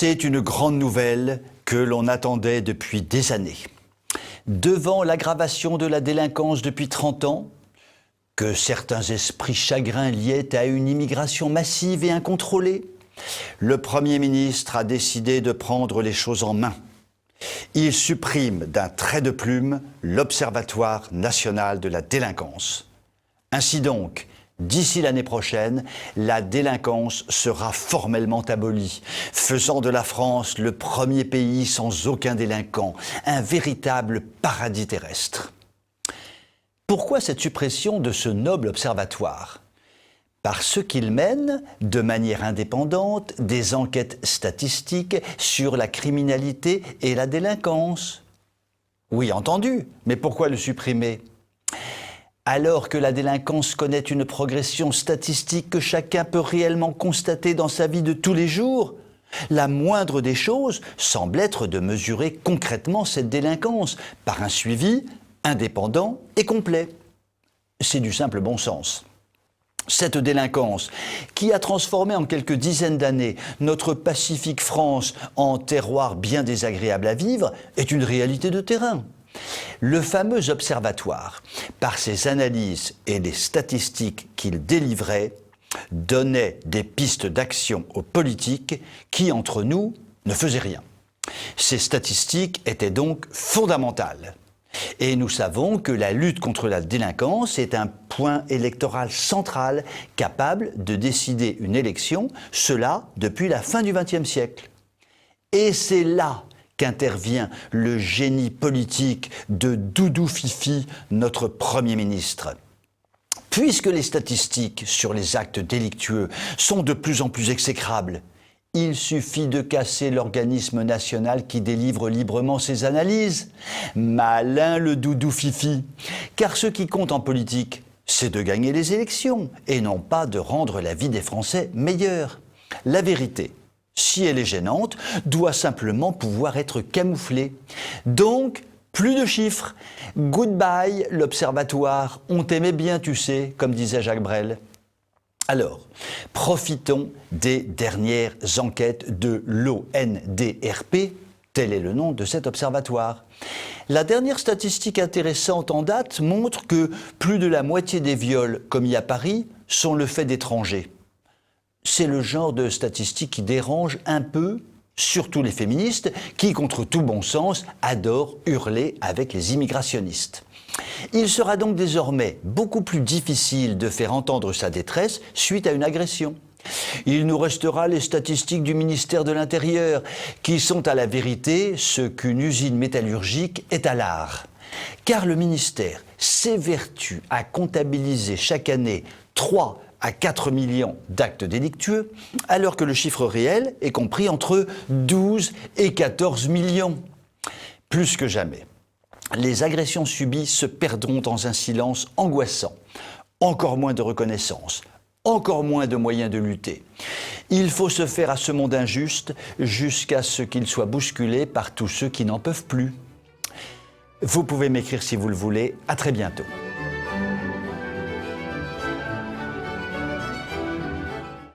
C'est une grande nouvelle que l'on attendait depuis des années. Devant l'aggravation de la délinquance depuis 30 ans, que certains esprits chagrins liaient à une immigration massive et incontrôlée, le Premier ministre a décidé de prendre les choses en main. Il supprime d'un trait de plume l'Observatoire national de la délinquance. Ainsi donc, d'ici l'année prochaine, la délinquance sera formellement abolie, faisant de la France le premier pays sans aucun délinquant, un véritable paradis terrestre. Pourquoi cette suppression de ce noble observatoire ? Parce qu'il mène, de manière indépendante, des enquêtes statistiques sur la criminalité et la délinquance. Oui, entendu, mais pourquoi le supprimer ? Alors que la délinquance connaît une progression statistique que chacun peut réellement constater dans sa vie de tous les jours, la moindre des choses semble être de mesurer concrètement cette délinquance par un suivi indépendant et complet. C'est du simple bon sens. Cette délinquance, qui a transformé en quelques dizaines d'années notre pacifique France en terroir bien désagréable à vivre, est une réalité de terrain. Le fameux observatoire, par ses analyses et les statistiques qu'il délivrait, donnait des pistes d'action aux politiques qui, entre nous, ne faisaient rien. Ces statistiques étaient donc fondamentales. Et nous savons que la lutte contre la délinquance est un point électoral central capable de décider une élection, cela depuis la fin du XXe siècle. Et c'est là qu'intervient le génie politique de Doudou Fifi, notre Premier ministre. Puisque les statistiques sur les actes délictueux sont de plus en plus exécrables, il suffit de casser l'organisme national qui délivre librement ses analyses. Malin le Doudou Fifi, car ce qui compte en politique, c'est de gagner les élections et non pas de rendre la vie des Français meilleure. La vérité, si elle est gênante, doit simplement pouvoir être camouflée. Donc, plus de chiffres. Goodbye, l'Observatoire. On t'aimait bien, tu sais, comme disait Jacques Brel. Alors, profitons des dernières enquêtes de l'ONDRP, tel est le nom de cet observatoire. La dernière statistique intéressante en date montre que plus de la moitié des viols commis à Paris sont le fait d'étrangers. C'est le genre de statistique qui dérange un peu, surtout les féministes, qui, contre tout bon sens, adorent hurler avec les immigrationnistes. Il sera donc désormais beaucoup plus difficile de faire entendre sa détresse suite à une agression. Il nous restera les statistiques du ministère de l'Intérieur, qui sont à la vérité ce qu'une usine métallurgique est à l'art. Car le ministère s'évertue à comptabiliser chaque année 3 à 4 millions d'actes délictueux, alors que le chiffre réel est compris entre 12 et 14 millions. Plus que jamais, les agressions subies se perdront dans un silence angoissant. Encore moins de reconnaissance, encore moins de moyens de lutter. Il faut se faire à ce monde injuste jusqu'à ce qu'il soit bousculé par tous ceux qui n'en peuvent plus. Vous pouvez m'écrire si vous le voulez. À très bientôt.